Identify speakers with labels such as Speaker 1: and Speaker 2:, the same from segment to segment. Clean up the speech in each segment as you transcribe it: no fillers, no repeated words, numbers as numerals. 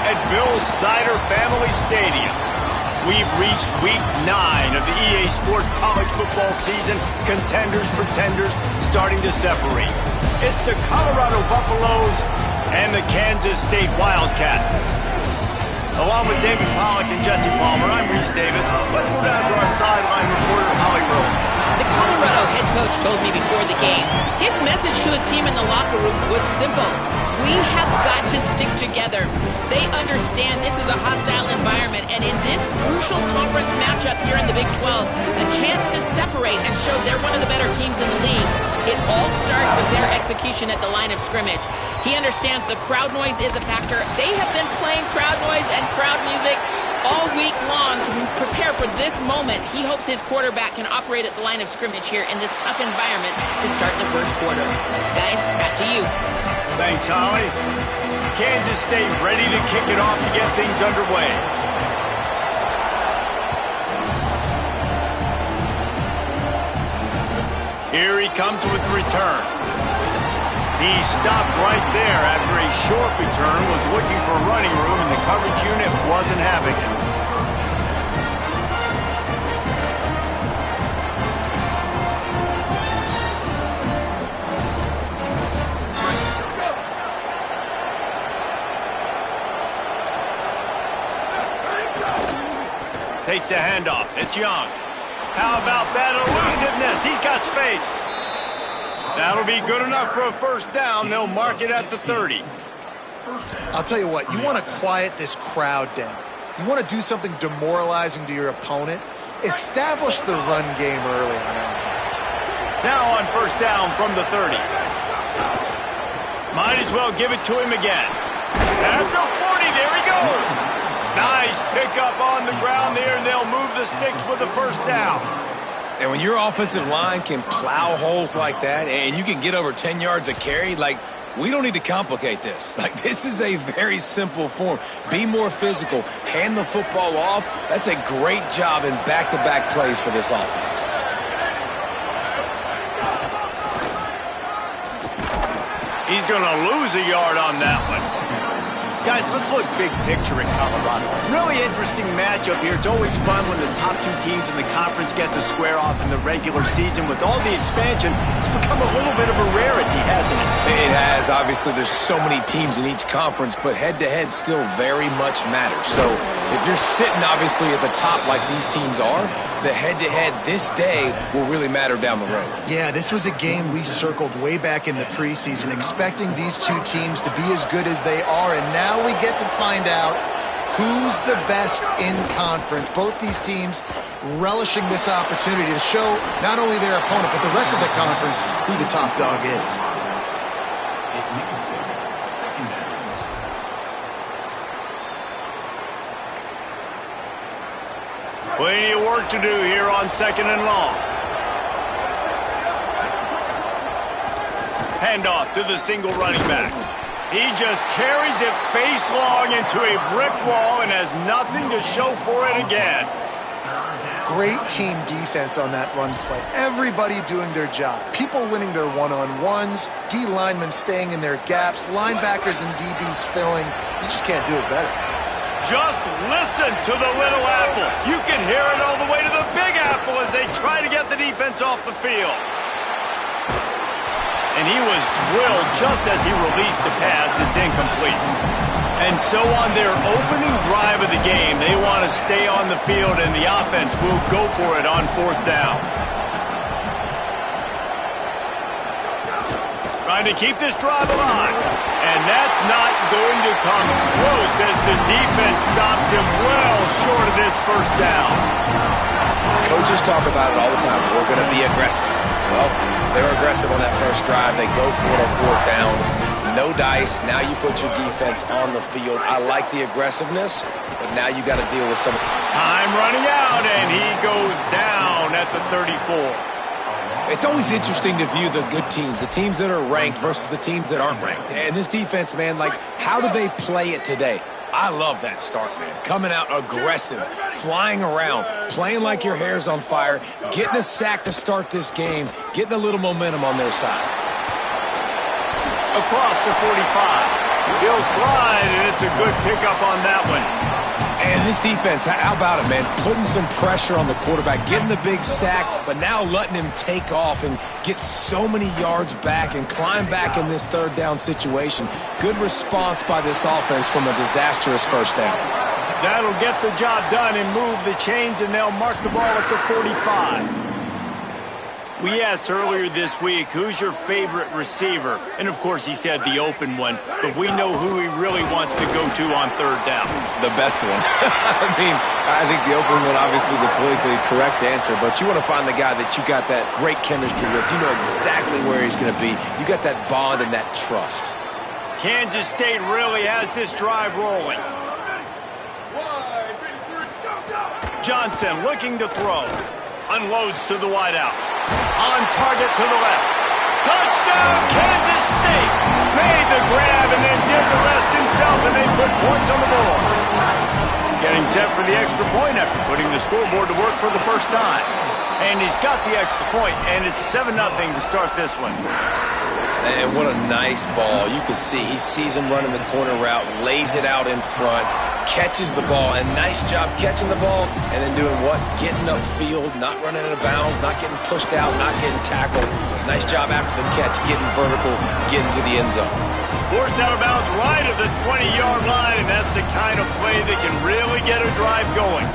Speaker 1: at Bill Snyder Family Stadium. We've reached week 9 of the EA Sports college football season. Contenders, pretenders, starting to separate. It's the Colorado Buffaloes and the Kansas State Wildcats. Along with David Pollack and Jesse Palmer, I'm Reese Davis. Let's go down to our sideline reporter, Holly Rowe.
Speaker 2: The Colorado head coach told me before the game, his message to his team in the locker room was simple. We have got to stick together. They understand this is a hostile environment, and in this crucial conference matchup here in the Big 12, a chance to separate and show they're one of the better teams in the league. It all starts with their execution at the line of scrimmage. He understands the crowd noise is a factor. They have been playing crowd noise and crowd music all week long to prepare for this moment. He hopes his quarterback can operate at the line of scrimmage here in this tough environment to start the first quarter. Guys, back to you.
Speaker 1: Thanks, Holly. Kansas State ready to kick it off to get things underway. Here he comes with the return. He stopped right there after a short return, was looking for running room, and the coverage unit wasn't having it. Takes the handoff. It's Young. How about that elusiveness? He's got space. That'll be good enough for a first down. They'll mark it at the 30.
Speaker 3: I'll tell you what, you want to quiet this crowd down. You want to do something demoralizing to your opponent. Establish the run game early on offense.
Speaker 1: Now on first down from the 30. Might as well give it to him again. At the 40, there he goes. Nice pickup on the ground there, and they'll move the sticks with the first down.
Speaker 4: And when your offensive line can plow holes like that and you can get over 10 yards a carry, like, we don't need to complicate this. Like, this is a very simple form. Be more physical. Hand the football off. That's a great job in back-to-back plays for this offense.
Speaker 1: He's going to lose a yard on that one. Guys, let's look big picture at Colorado. Really interesting matchup here. It's always fun when the top two teams in the conference get to square off in the regular season. With all the expansion, it's become a little bit of a rarity, hasn't it?
Speaker 4: It has. Obviously, there's so many teams in each conference, but head-to-head still very much matters. So if you're sitting, obviously, at the top like these teams are, the head-to-head this day will really matter down the road.
Speaker 3: Yeah, this was a game we circled way back in the preseason, expecting these two teams to be as good as they are, and now we get to find out who's the best in conference. Both these teams relishing this opportunity to show not only their opponent, but the rest of the conference who the top dog is.
Speaker 1: Plenty of work to do here on second and long. Handoff to the single running back. He just carries it face long into a brick wall and has nothing to show for it again.
Speaker 3: Great team defense on that run play. Everybody doing their job. People winning their one-on-ones, D linemen staying in their gaps, linebackers and DBs filling. You just can't do it better.
Speaker 1: Just listen to the little apple. You can hear it all the way to the big apple as they try to get the defense off the field. And he was drilled just as he released the pass. It's incomplete. And so on their opening drive of the game, they want to stay on the field, and the offense will go for it on fourth down. Trying to keep this drive alive. And that's not going to come close as the defense stops him well short of this first down.
Speaker 4: Coaches talk about it all the time. We're going to be aggressive. Well, they were aggressive on that first drive. They go for it on fourth down. No dice. Now you put your defense on the field. I like the aggressiveness, but now you got to deal with some.
Speaker 1: Time running out, and he goes down at the 34.
Speaker 4: It's always interesting to view the good teams, the teams that are ranked versus the teams that aren't ranked. And this defense, man, like, how do they play it today? I love that start, man. Coming out aggressive, flying around, playing like your hair's on fire, getting a sack to start this game, getting a little momentum on their side.
Speaker 1: Across the 45. He'll slide, and it's a good pickup on that one.
Speaker 4: And this defense, how about it, man? Putting some pressure on the quarterback, getting the big sack, but now letting him take off and get so many yards back and climb back in this third down situation. Good response by this offense from a disastrous first down.
Speaker 1: That'll get the job done and move the chains, and they'll mark the ball at the 45. We asked earlier this week, who's your favorite receiver? And, of course, he said the open one, but we know who he really wants to go to on third down.
Speaker 4: The best one. I think the open one, obviously the politically correct answer, but you want to find the guy that you got that great chemistry with. You know exactly where he's going to be. You got that bond and that trust.
Speaker 1: Kansas State really has this drive rolling. Johnson looking to throw. Unloads to the wideout. On target to the left. Touchdown, Kansas State! Made the grab and then did the rest himself, and they put points on the board. Getting set for the extra point after putting the scoreboard to work for the first time. And he's got the extra point, and it's 7-0 to start this one.
Speaker 4: And what a nice ball. You can see he sees him running the corner route, lays it out in front, catches the ball, and nice job catching the ball and then doing what? Getting upfield, not running out of bounds, not getting pushed out, not getting tackled. Nice job after the catch, getting vertical, getting to the end zone.
Speaker 1: Forced out of bounds right at the 20-yard line, and that's the kind of play that can really get a drive going.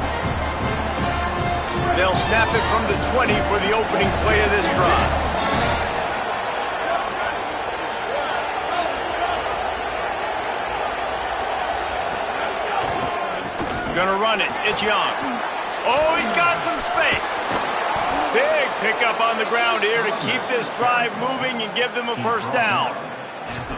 Speaker 1: They'll snap it from the 20 for the opening play of this drive. Gonna run it. It's Young. Oh, he's got some space. Big pickup on the ground here to keep this drive moving and give them a first down.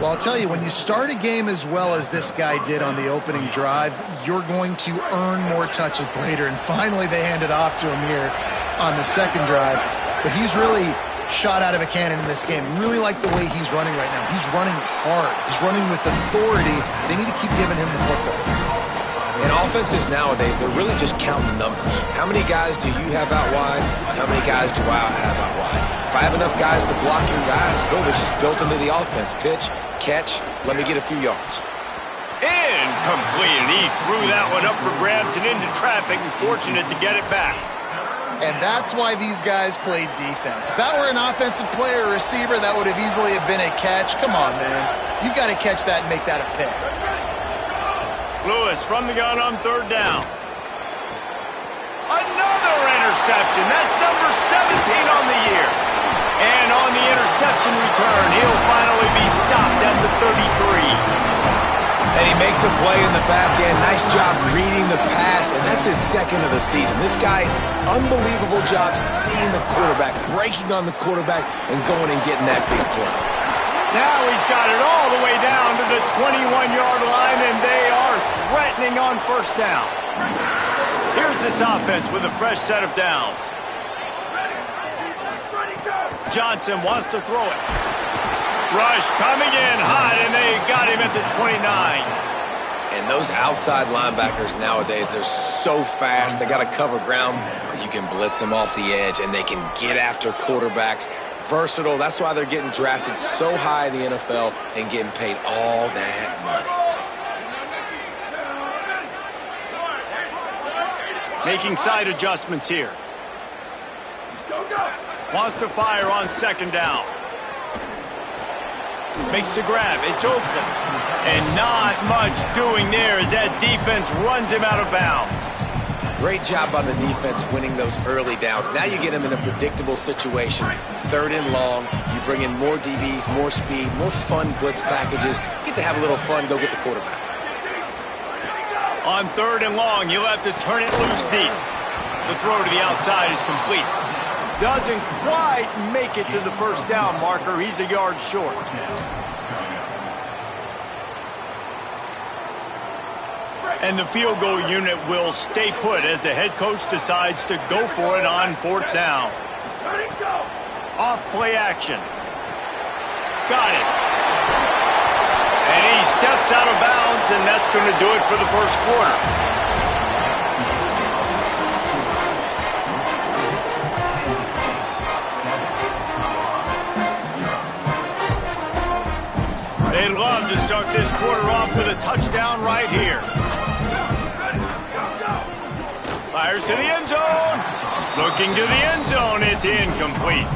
Speaker 3: Well, I'll tell you, when you start a game as well as this guy did on the opening drive, you're going to earn more touches later. And finally, they hand it off to him here on the second drive. But he's really shot out of a cannon in this game. Really like the way he's running right now. He's running hard. He's running with authority. They need to keep giving him the football.
Speaker 4: In offenses nowadays, they're really just counting numbers. How many guys do you have out wide? How many guys do I have out wide? If I have enough guys to block your guys, boom, it's just built into the offense. Pitch, catch, let me get a few yards.
Speaker 1: Incomplete, and he threw that one up for grabs and into traffic, and fortunate to get it back.
Speaker 3: And that's why these guys played defense. If that were an offensive player or receiver, that would have easily have been a catch. Come on, man. You've got to catch that and make that a pick.
Speaker 1: Lewis from the gun on third down. Another interception. That's number 17 on the year. And on the interception return, he'll finally be stopped at the 33.
Speaker 4: And he makes a play in the back end. Nice job reading the pass, and that's his second of the season. This guy, unbelievable job seeing the quarterback, breaking on the quarterback, and going and getting that big play.
Speaker 1: Now he's got it all the way down to the 21-yard line, and they are threatening on first down. Here's this offense with a fresh set of downs. Johnson wants to throw it. Rush coming in hot, and they got him at the 29.
Speaker 4: And those outside linebackers nowadays, they're so fast. They got to cover ground, but you can blitz them off the edge, and they can get after quarterbacks. Versatile. That's why they're getting drafted so high in the NFL and getting paid all that money.
Speaker 1: Making side adjustments here. Wants to fire on second down. Makes the grab. It's open. And not much doing there as that defense runs him out of bounds.
Speaker 4: Great job on the defense winning those early downs. Now you get him in a predictable situation. Third and long. You bring in more DBs, more speed, more fun blitz packages. Get to have a little fun. Go get the quarterback.
Speaker 1: On third and long, you'll have to turn it loose deep. The throw to the outside is complete. Doesn't quite make it to the first down marker. He's a yard short. And the field goal unit will stay put as the head coach decides to go for it on fourth down. Off play action. Got it. And he steps out of bounds, and that's going to do it for the first quarter. They'd love to start this quarter off with a touchdown right here. Fires to the end zone. Looking to the end zone. It's incomplete.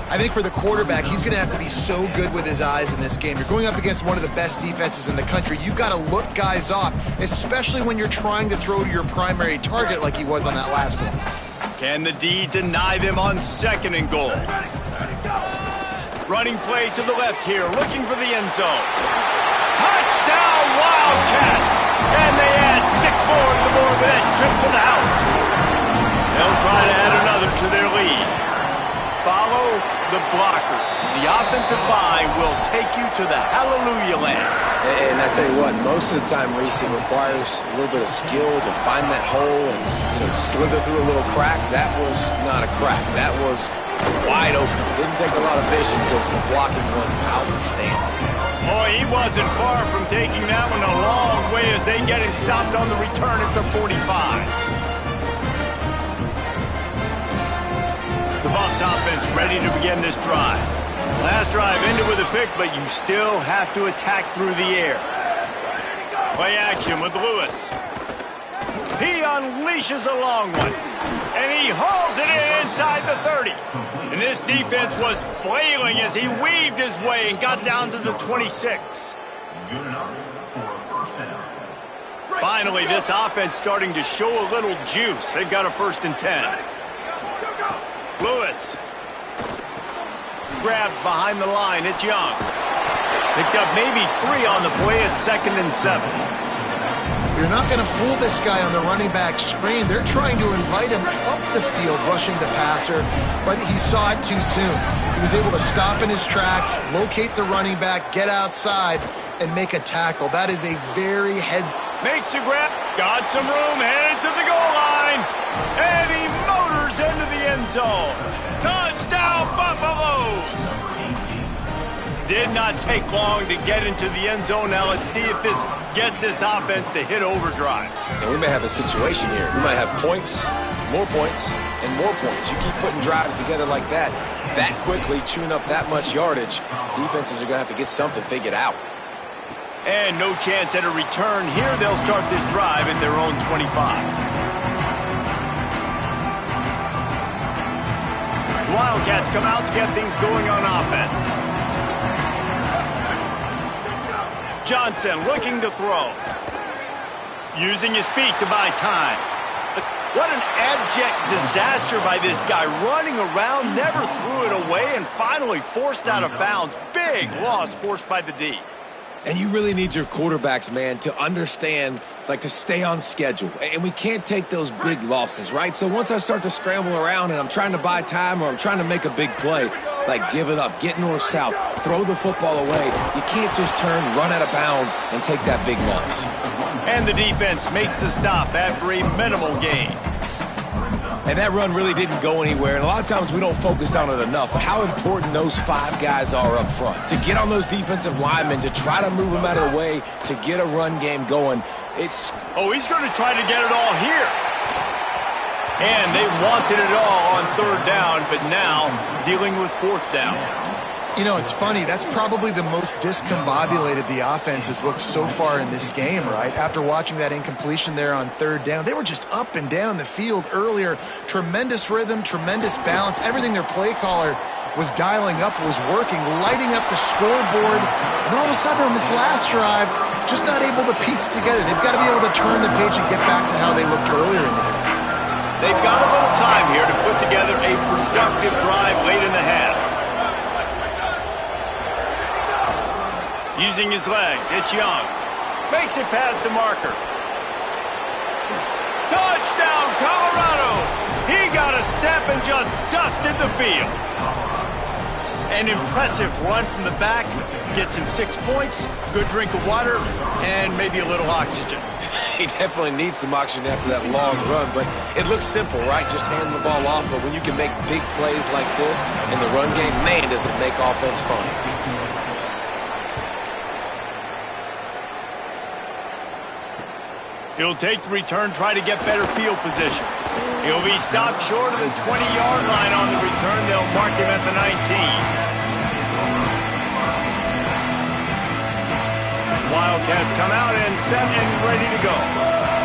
Speaker 3: I think for the quarterback, he's going to have to be so good with his eyes in this game. You're going up against one of the best defenses in the country. You've got to look guys off, especially when you're trying to throw to your primary target like he was on that last one.
Speaker 1: Can the D deny them on 2nd and goal? Running play to the left here, looking for the end zone. Touchdown, Wildcats! And they add 6 more to the board with that trip to the house. They'll try to add another to their lead. Follow the blockers. The offensive line will take you to the hallelujah land.
Speaker 4: And I tell you what, most of the time, Reese, it requires a little bit of skill to find that hole and slither through a little crack. That was not a crack. That was wide open. Didn't take a lot of vision because the blocking was outstanding.
Speaker 1: Boy, he wasn't far from taking that one a long way as they get him stopped on the return at the 45. The Buffs offense ready to begin this drive. Last drive ended with a pick, but you still have to attack through the air. Play action with Lewis. He unleashes a long one, and he hauls it in inside the 30. And this defense was flailing as he weaved his way and got down to the 26. Finally, this offense starting to show a little juice. They've got a 1st and 10. Lewis. Grabbed behind the line. It's Young. Picked up maybe 3 on the play at 2nd and 7.
Speaker 3: You're not going to fool this guy on the running back screen. They're trying to invite him up the field, rushing the passer, but he saw it too soon. He was able to stop in his tracks, locate the running back, get outside, and make a tackle. That is a very heads...
Speaker 1: Makes a grab. Got some room, headed to the goal line. And he motors into the end zone. Touchdown, Buffaloes! Did not take long to get into the end zone. Now let's see if this gets this offense to hit overdrive.
Speaker 4: And we may have a situation here. We might have points, and more points. You keep putting drives together like that quickly, chewing up that much yardage, defenses are going to have to get something figured out.
Speaker 1: And no chance at a return here. They'll start this drive at their own 25. The Wildcats come out to get things going on offense. Johnson looking to throw. Using his feet to buy time. What an abject disaster by this guy. Running around, never threw it away, and finally forced out of bounds. Big loss forced by the D.
Speaker 4: And you really need your quarterbacks, man, to understand, like, to stay on schedule. And we can't take those big losses, right? So once I start to scramble around and I'm trying to buy time or I'm trying to make a big play, like, give it up, get north-south, throw the football away. You can't just turn, run out of bounds, and take that big loss.
Speaker 1: And the defense makes the stop after a minimal gain.
Speaker 4: And that run really didn't go anywhere. And a lot of times we don't focus on it enough. How important those 5 guys are up front. To get on those defensive linemen, to try to move them out of the way, to get a run game going.
Speaker 1: Oh, he's going to try to get it all here. And they wanted it all on 3rd down, but now dealing with 4th down.
Speaker 3: You know, it's funny. That's probably the most discombobulated the offense has looked so far in this game, right? After watching that incompletion there on 3rd down, they were just up and down the field earlier. Tremendous rhythm, tremendous balance. Everything their play caller was dialing up was working, lighting up the scoreboard. And all of a sudden on this last drive, just not able to piece it together. They've got to be able to turn the page and get back to how they looked earlier in the game.
Speaker 1: They've got a little time here to put together a productive drive late in the half. Using his legs, it's Young. Makes it past the marker. Touchdown, Colorado! He got a step and just dusted the field. An impressive run from the back. Gets him 6 points, good drink of water, and maybe a little oxygen.
Speaker 4: He definitely needs some oxygen after that long run, but it looks simple, right? Just hand the ball off, but when you can make big plays like this in the run game, man, does it make offense fun.
Speaker 1: He'll take the return, try to get better field position. He'll be stopped short of the 20-yard line on the return. They'll mark him at the 19. Wildcats come out and set and ready to go.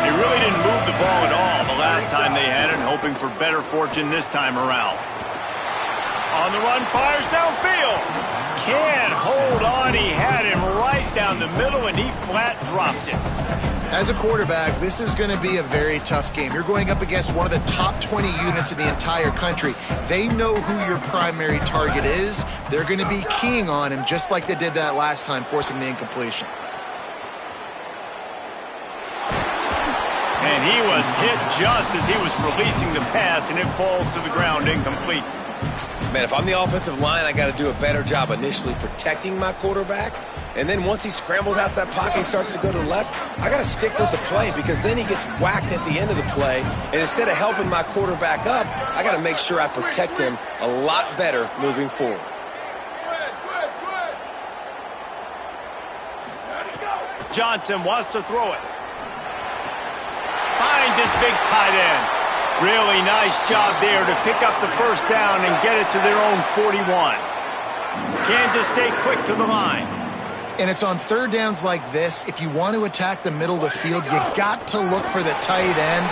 Speaker 1: They really didn't move the ball at all the last time they had it, hoping for better fortune this time around. On the run, fires downfield. Can't hold on. He had him right down the middle, and he flat dropped it.
Speaker 3: As a quarterback, this is going to be a very tough game. You're going up against one of the top 20 units in the entire country. They know who your primary target is. They're going to be keying on him just like they did that last time, forcing the incompletion.
Speaker 1: And he was hit just as he was releasing the pass, and it falls to the ground incomplete.
Speaker 4: Man, if I'm the offensive line, I got to do a better job initially protecting my quarterback. And then once he scrambles out of that pocket, he starts to go to the left, I got to stick with the play because then he gets whacked at the end of the play. And instead of helping my quarterback up, I got to make sure I protect him a lot better moving forward.
Speaker 1: Johnson wants to throw it. Finds his big tight end. Really nice job there to pick up the first down and get it to their own 41. Kansas State quick to the line.
Speaker 3: And it's on third downs like this. If you want to attack the middle of the field, you got to look for the tight end.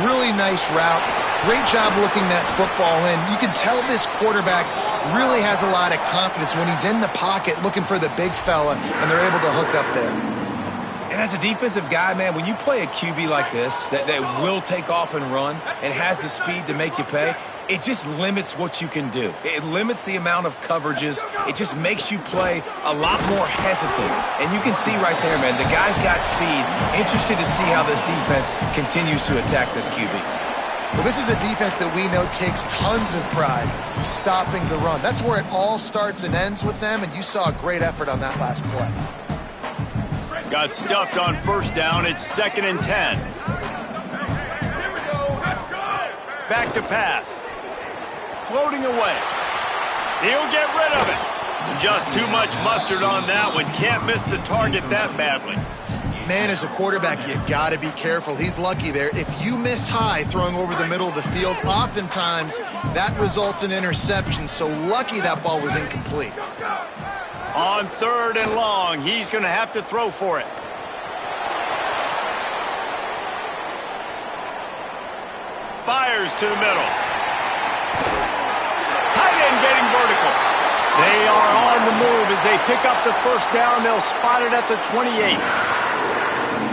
Speaker 3: Really nice route. Great job looking that football in. You can tell this quarterback really has a lot of confidence when he's in the pocket looking for the big fella, and they're able to hook up there.
Speaker 4: And as a defensive guy, man, when you play a QB like this that will take off and run and has the speed to make you pay, it just limits what you can do. It limits the amount of coverages. It just makes you play a lot more hesitant. And you can see right there, man, the guy's got speed. Interested to see how this defense continues to attack this QB.
Speaker 3: Well, this is a defense that we know takes tons of pride stopping the run. That's where it all starts and ends with them, and you saw a great effort on that last play.
Speaker 1: Got stuffed on first down. It's 2nd and 10. Back to pass. Floating away. He'll get rid of it. Just too much mustard on that one. Can't miss the target that badly.
Speaker 3: Man, as a quarterback, you got to be careful. He's lucky there. If you miss high throwing over the middle of the field, oftentimes that results in interception. So lucky that ball was incomplete.
Speaker 1: On 3rd and long, he's going to have to throw for it. Fires to the middle. Tight end getting vertical. They are on the move as they pick up the first down. They'll spot it at the 28.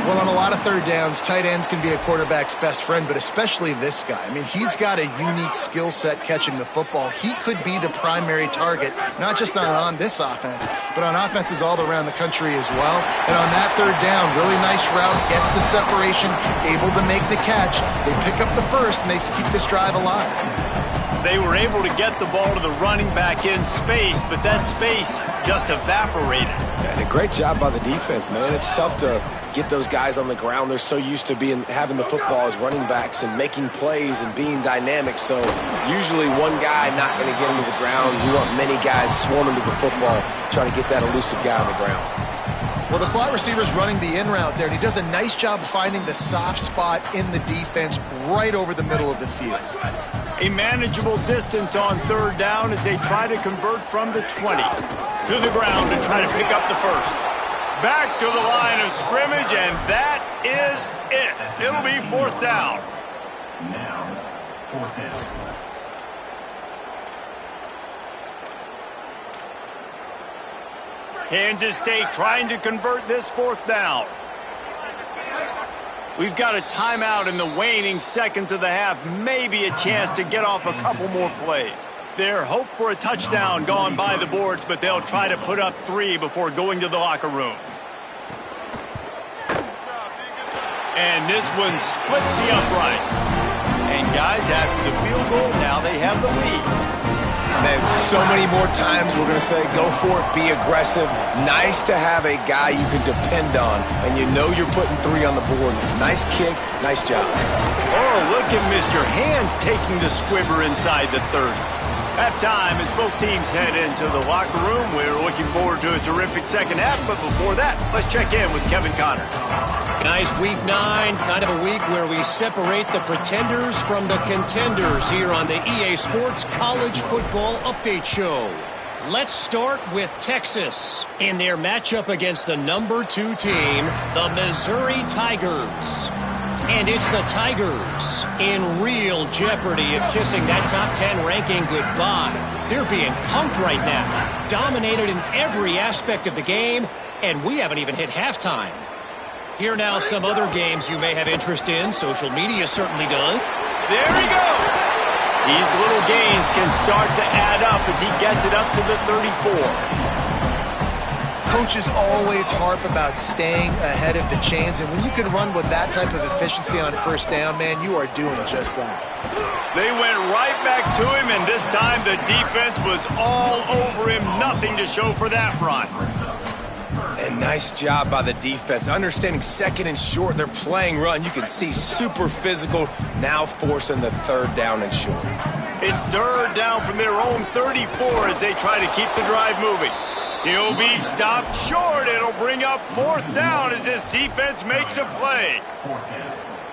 Speaker 3: Well, on a lot of third downs, tight ends can be a quarterback's best friend, but especially this guy. I mean, he's got a unique skill set catching the football. He could be the primary target, not just on this offense, but on offenses all around the country as well. And on that third down, really nice route, gets the separation, able to make the catch. They pick up the first, and they keep this drive alive.
Speaker 1: They were able to get the ball to the running back in space, but that space just evaporated.
Speaker 4: And a great job by the defense, man. It's tough to get those guys on the ground. They're so used to having the football as running backs and making plays and being dynamic. So usually one guy not going to get him to the ground. You want many guys swarming to the football, trying to get that elusive guy on the ground.
Speaker 3: Well, the slot receiver's running the in route there, and he does a nice job finding the soft spot in the defense right over the middle of the field.
Speaker 1: A manageable distance on 3rd down as they try to convert from the 20 to the ground and try to pick up the first. Back to the line of scrimmage, and that is it. It'll be 4th down.
Speaker 5: Now, 4th down.
Speaker 1: Kansas State trying to convert this 4th down. We've got a timeout in the waning seconds of the half. Maybe a chance to get off a couple more plays. Their hope for a touchdown gone by the boards, but they'll try to put up 3 before going to the locker room. And this one splits the uprights. And guys, after the field goal, now they have the lead.
Speaker 4: And so many more times we're going to say, go for it, be aggressive. Nice to have a guy you can depend on, and you know you're putting 3 on the board. Nice kick, nice job.
Speaker 1: Oh, look at Mr. Hands taking the squibber inside the 30. Halftime as both teams head into the locker room. We're looking forward to a terrific second half, but before that, let's check in with Kevin Connor.
Speaker 6: Nice week 9, kind of a week where we separate the pretenders from the contenders here on the EA Sports College Football Update Show. Let's start with Texas in their matchup against the number 2 team, the Missouri Tigers. And it's the Tigers in real jeopardy of kissing that top 10 ranking goodbye. They're being punked right now, dominated in every aspect of the game, and we haven't even hit halftime. Here now some other games you may have interest in. Social media certainly does.
Speaker 1: There he goes. These little gains can start to add up as he gets it up to the 34.
Speaker 3: Coaches always harp about staying ahead of the chains, and when you can run with that type of efficiency on first down, man, you are doing just that.
Speaker 1: They went right back to him, and this time the defense was all over him. Nothing to show for that run.
Speaker 4: And nice job by the defense. Understanding second and short, they're playing run. You can see super physical, now forcing the third down and short.
Speaker 1: It's third down from their own 34 as they try to keep the drive moving. He'll be stopped short. It'll bring up fourth down as this defense makes a play.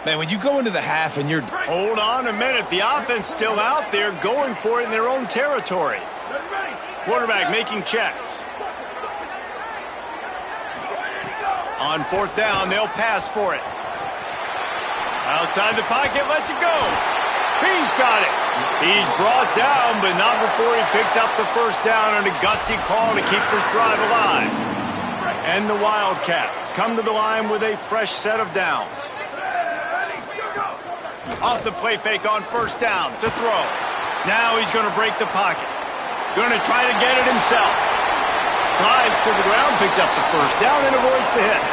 Speaker 4: Man, when you go into the half and you're...
Speaker 1: Hold on a minute. The offense still out there going for it in their own territory. Quarterback making checks. On fourth down, they'll pass for it. Outside the pocket, lets it go. He's got it. He's brought down, but not before he picks up the first down on a gutsy call to keep this drive alive. And the Wildcats come to the line with a fresh set of downs. Off the play fake on first down to throw. Now he's going to break the pocket. Going to try to get it himself. Slides to the ground, picks up the first down, and avoids the hit.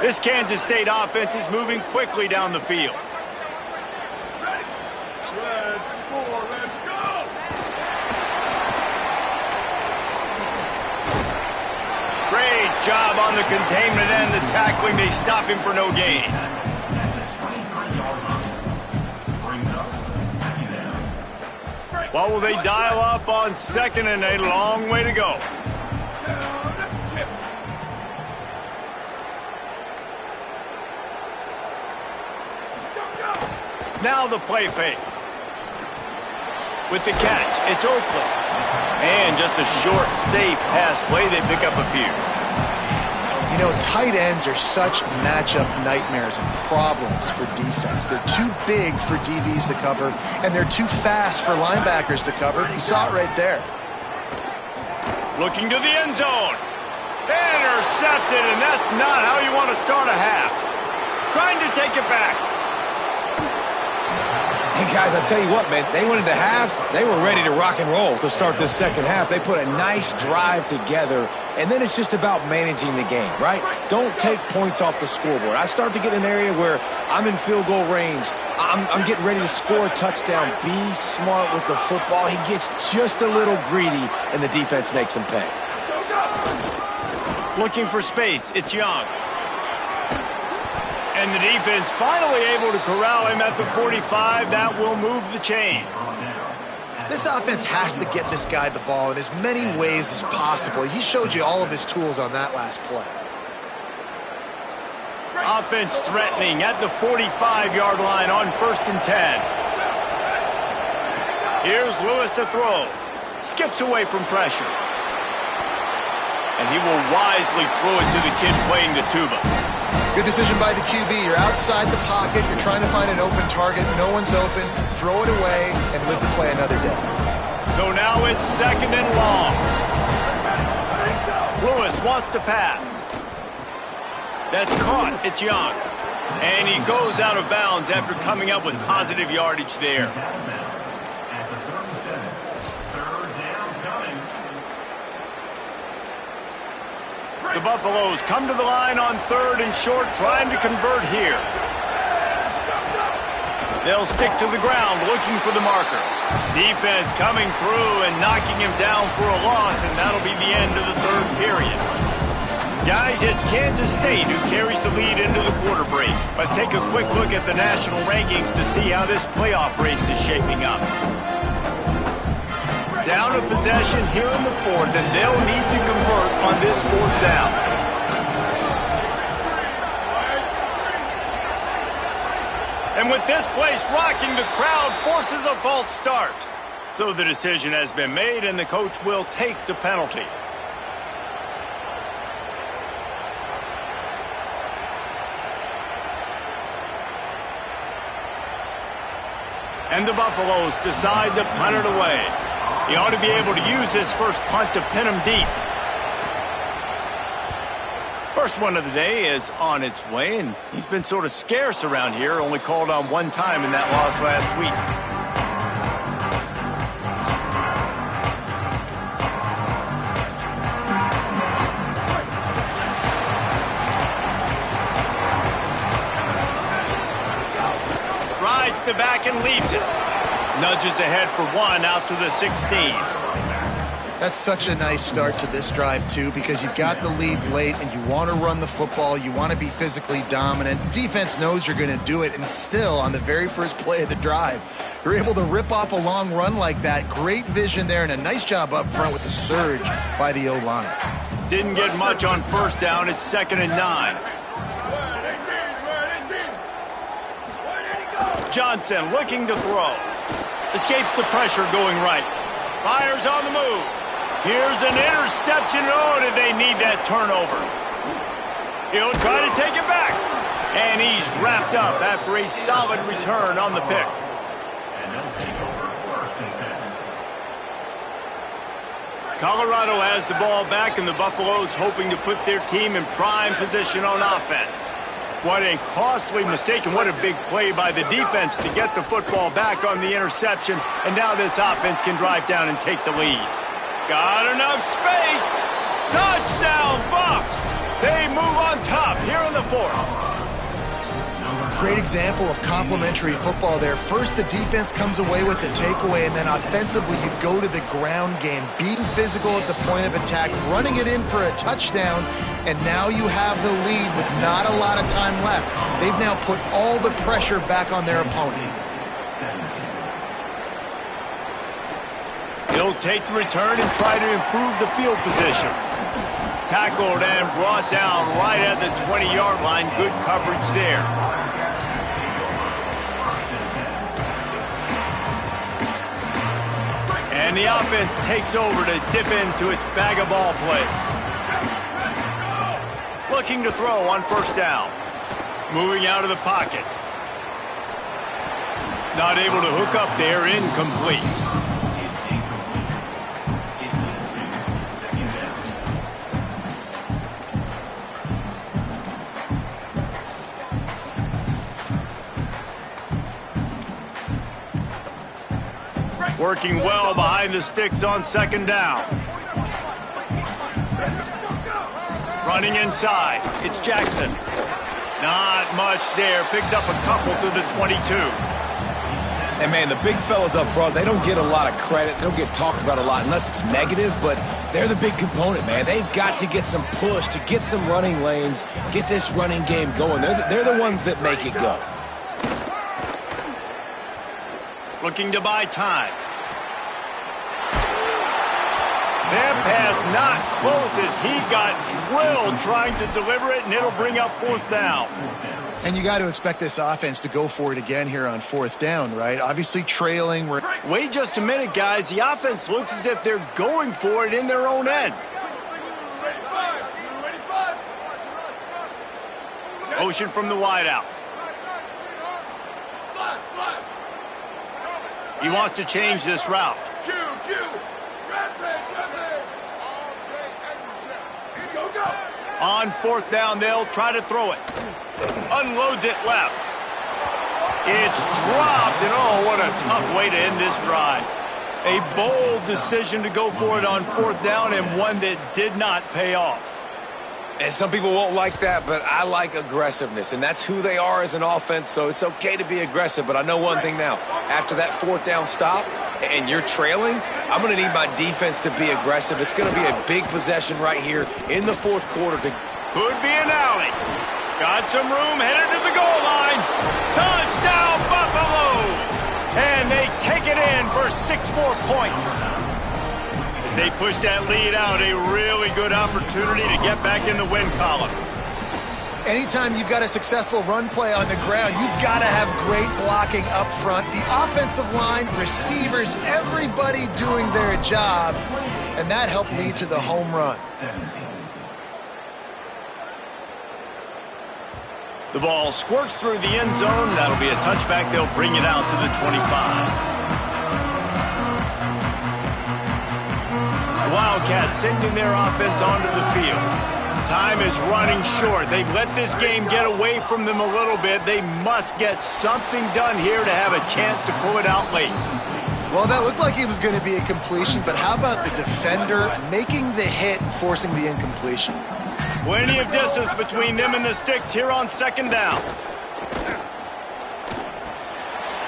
Speaker 1: This Kansas State offense is moving quickly down the field. Great job on the containment and the tackling. They stop him for no gain. What will they dial up on second and a long way to go? Now the play fake. With the catch, it's Oakland. And just a short, safe pass play, they pick up a few.
Speaker 3: You know, tight ends are such matchup nightmares and problems for defense. They're too big for DBs to cover, and they're too fast for linebackers to cover. You saw it right there.
Speaker 1: Looking to the end zone. Intercepted, and that's not how you want to start a half. Trying to take it back.
Speaker 4: Hey, guys, I tell you what, man, they went into half. They were ready to rock and roll to start this second half. They put a nice drive together, and then it's just about managing the game, right? Don't take points off the scoreboard. I start to get in an area where I'm in field goal range. I'm getting ready to score a touchdown. Be smart with the football. He gets just a little greedy, and the defense makes him pay.
Speaker 1: Looking for space. It's Young. And the defense finally able to corral him at the 45. That will move the chain.
Speaker 3: This offense has to get this guy the ball in as many ways as possible. He showed you all of his tools on that last play.
Speaker 1: Offense threatening at the 45-yard line on 1st and 10. Here's Lewis to throw. Skips away from pressure. And he will wisely throw it to the kid playing the tuba.
Speaker 3: Good decision by the QB. You're outside the pocket. You're trying to find an open target. No one's open. Throw it away and live to play another day.
Speaker 1: So now it's second and long. Lewis wants to pass. That's caught. It's Young. And he goes out of bounds after coming up with positive yardage there. The Buffaloes come to the line on 3rd and short, trying to convert here. They'll stick to the ground, looking for the marker. Defense coming through and knocking him down for a loss, and that'll be the end of the 3rd period. Guys, it's Kansas State who carries the lead into the quarter break. Let's take a quick look at the national rankings to see how this playoff race is shaping up. Down a possession here in the 4th, and they'll need to convert on this 4th down. And And with this place rocking, the crowd forces a false start. So the decision has been made, and the coach will take the penalty. And the Buffaloes decide to punt it away. He ought to be able to use his first punt to pin him deep. First one of the day is on its way, and he's been sort of scarce around here, only called on one time in that loss last week. Rides the back and leaves it. Nudges ahead for one out to the 16th.
Speaker 3: That's such a nice start to this drive, too, because you've got the lead late and you want to run the football. You want to be physically dominant. Defense knows you're going to do it, and still, on the very first play of the drive, you're able to rip off a long run like that. Great vision there, and a nice job up front with the surge by the O-line.
Speaker 1: Didn't get much on first down. It's 2nd and 9. Johnson looking to throw. Escapes the pressure going right. Fires on the move. Here's an interception. Oh, did they need that turnover? He'll try to take it back. And he's wrapped up after a solid return on the pick.
Speaker 5: And they'll take over 1st and 7.
Speaker 1: Colorado has the ball back, and the Buffaloes hoping to put their team in prime position on offense. What a costly mistake, and what a big play by the defense to get the football back on the interception. And now this offense can drive down and take the lead. Got enough space. Touchdown, Buffs. They move on top here in the 4th.
Speaker 3: Great example of complementary football there. First, the defense comes away with the takeaway, and then offensively, you go to the ground game, being physical at the point of attack, running it in for a touchdown, and now you have the lead with not a lot of time left. They've now put all the pressure back on their opponent.
Speaker 1: He'll take the return and try to improve the field position. Tackled and brought down right at the 20-yard line. Good coverage there. And the offense takes over to dip into its bag of ball plays. Looking to throw on first down. Moving out of the pocket. Not able to hook up there, incomplete. Working well behind the sticks on 2nd down. Running inside. It's Jackson. Not much there. Picks up a couple to the 22.
Speaker 4: And, man, the big fellas up front, they don't get a lot of credit. They don't get talked about a lot unless it's negative, but they're the big component, man. They've got to get some push, to get some running lanes, get this running game going. They're the ones that make it go.
Speaker 1: Looking to buy time. That pass not close as he got drilled trying to deliver it, and it'll bring up 4th down.
Speaker 3: And you got to expect this offense to go for it again here on 4th down, right? Obviously trailing.
Speaker 1: Wait just a minute, guys. The offense looks as if they're going for it in their own end. Motion from the wideout. He wants to change this route. On 4th down, they'll try to throw it. Unloads it left. It's dropped, and oh, what a tough way to end this drive. A bold decision to go for it on 4th down, and one that did not pay off.
Speaker 4: And some people won't like that, but I like aggressiveness, and that's who they are as an offense, so it's okay to be aggressive. But I know one thing now. After that 4th down stop and you're trailing, I'm going to need my defense to be aggressive. It's going to be a big possession right here in the 4th quarter.
Speaker 1: Could be an alley. Got some room, headed to the goal line. Touchdown, Buffaloes! And they take it in for 6 more points. As they push that lead out, a really good opportunity to get back in the win column.
Speaker 3: Anytime you've got a successful run play on the ground, you've got to have great blocking up front. The offensive line, receivers, everybody doing their job, and that helped lead to the home run.
Speaker 1: The ball squirts through the end zone. That'll be a touchback. They'll bring it out to the 25. Wildcats sending their offense onto the field. Time is running short. They've let this game get away from them a little bit. They must get something done here to have a chance to pull it out late.
Speaker 3: Well, that looked like it was going to be a completion, but how about the defender making the hit and forcing the incompletion?
Speaker 1: Plenty of distance between them and the sticks here on second down.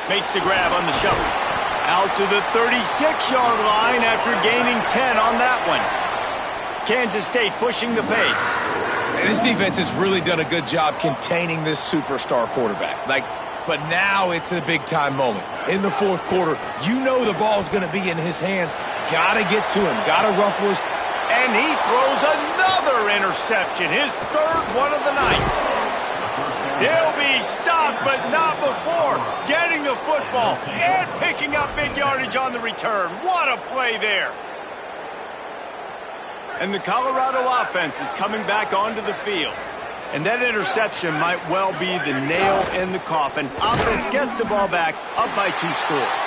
Speaker 1: Makes the grab on the shovel. Out to the 36-yard line after gaining 10 on that one. Kansas State pushing the pace.
Speaker 4: And this defense has really done a good job containing this superstar quarterback. But now it's a big-time moment. In the fourth quarter, you know the ball's going to be in his hands. Got to get to him. Got to ruffle his...
Speaker 1: And he throws another interception, his third one of the night. He'll be stopped, but not before getting the football and picking up big yardage on the return. What a play there. And the Colorado offense is coming back onto the field. And that interception might well be the nail in the coffin. Offense gets the ball back, up by 2 scores.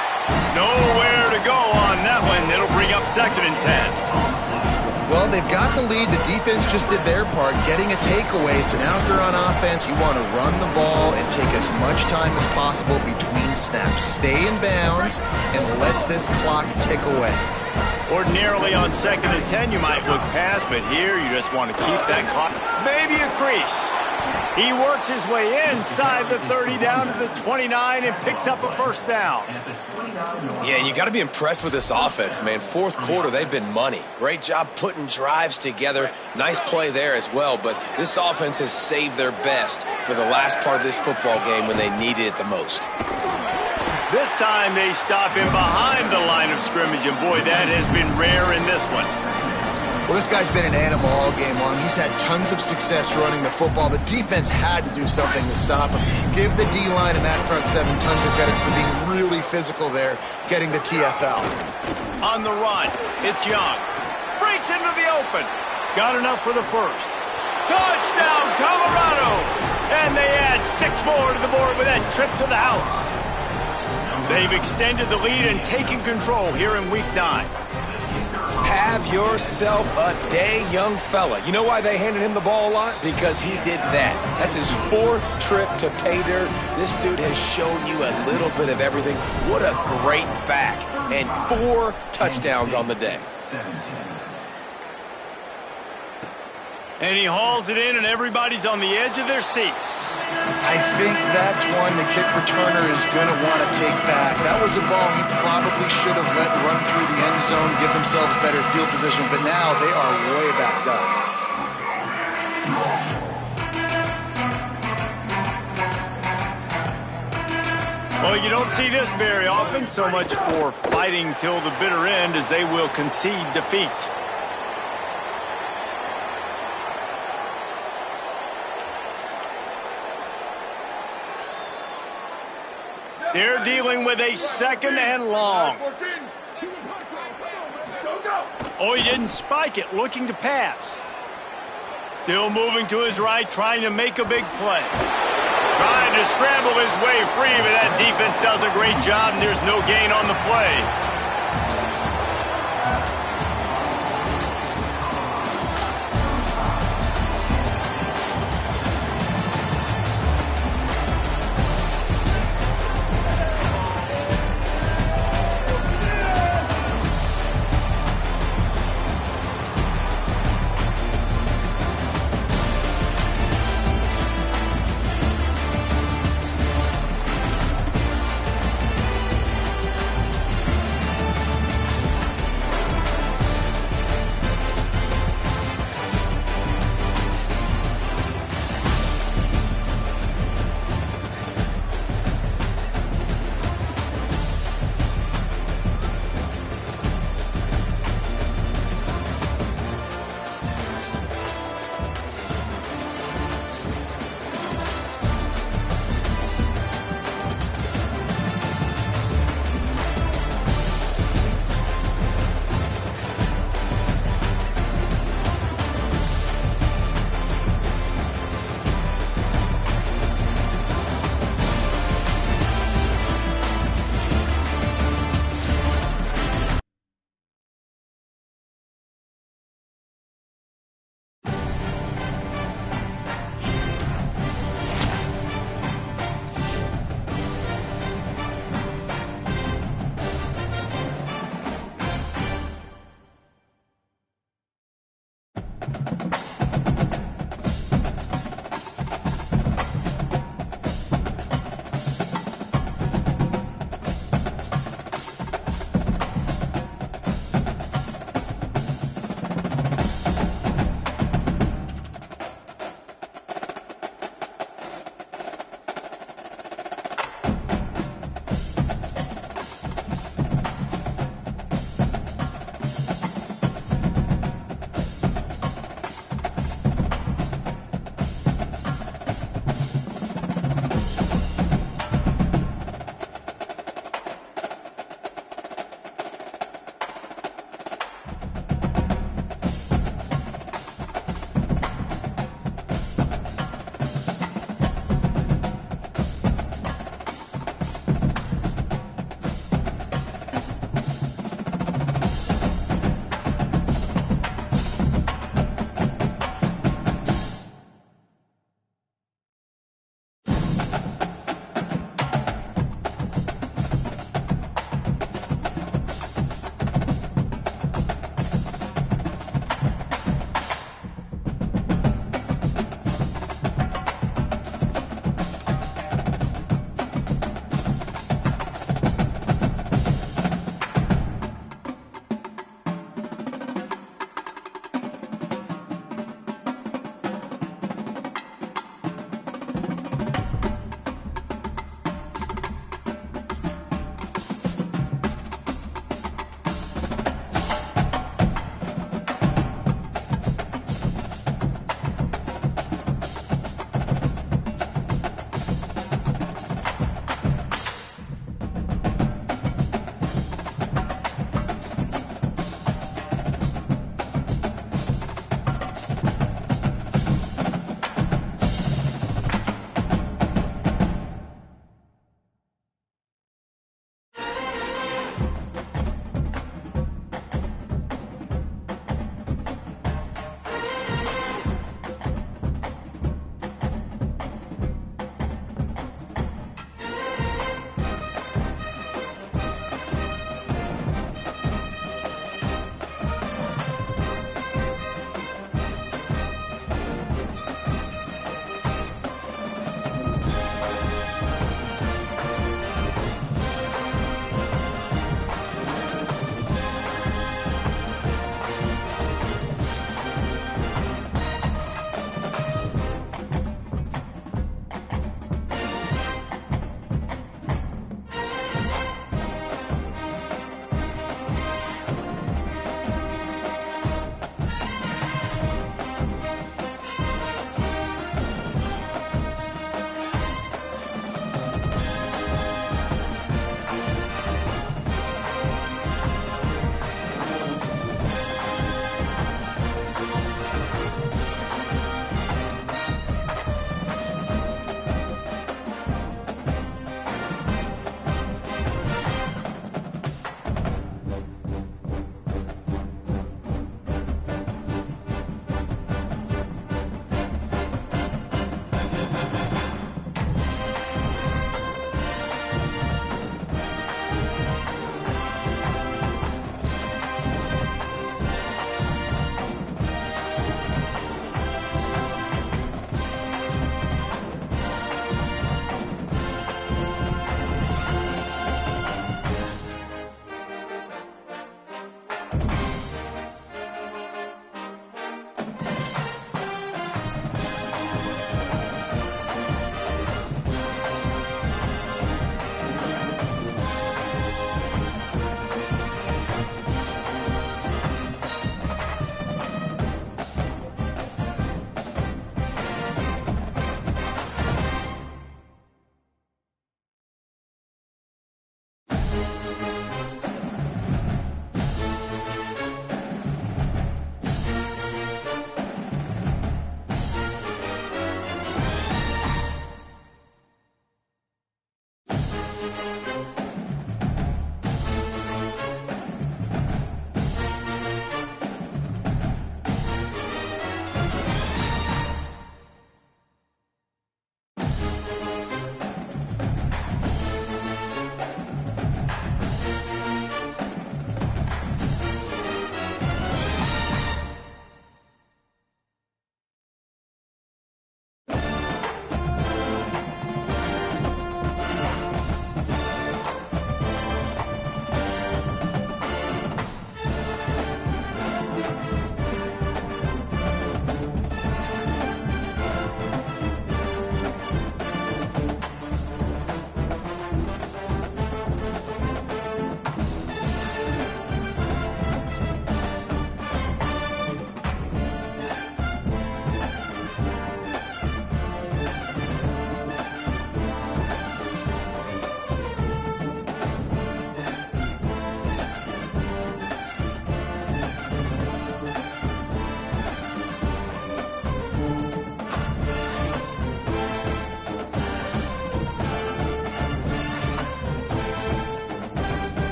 Speaker 1: Nowhere to go on that one. It'll bring up 2nd and 10.
Speaker 3: Well, they've got the lead. The defense just did their part, getting a takeaway. So now if you're on offense, you want to run the ball and take as much time as possible between snaps. Stay in bounds and let this clock tick away.
Speaker 1: Ordinarily on 2nd and 10, you might look past, but here you just want to keep that clock. Maybe a crease. He works his way inside the 30 down to the 29 and picks up a first down.
Speaker 4: Yeah, you got to be impressed with this offense, man. Fourth quarter, they've been money. Great job putting drives together. Nice play there as well, but this offense has saved their best for the last part of this football game when they needed it the most.
Speaker 1: This time they stop him behind the line of scrimmage, and boy, that has been rare in this one.
Speaker 3: Well, this guy's been an animal all game long. He's had tons of success running the football. The defense had to do something to stop him. Give the D-line and that front 7 tons of credit for being really physical there, getting the TFL.
Speaker 1: On the run, it's Young. Breaks into the open. Got enough for the first. Touchdown, Colorado! And they add 6 more to the board with that trip to the house. They've extended the lead and taken control here in Week 9.
Speaker 4: Have yourself a day, young fella. You know why they handed him the ball a lot? Because he did that. That's his 4th trip to pay dirt. This dude has shown you a little bit of everything. What a great back. And 4 touchdowns on the day.
Speaker 1: And he hauls it in, and everybody's on the edge of their seats.
Speaker 3: I think that's one the kick returner is going to want to take back. That was a ball he probably should have let run through the end zone, give themselves better field position, but now they are way backed up.
Speaker 1: Well, you don't see this very often, so much for fighting till the bitter end as they will concede defeat. They're dealing with a 2nd and long. Oh, he didn't spike it, looking to pass. Still moving to his right, trying to make a big play. Trying to scramble his way free, but that defense does a great job, and there's no gain on the play.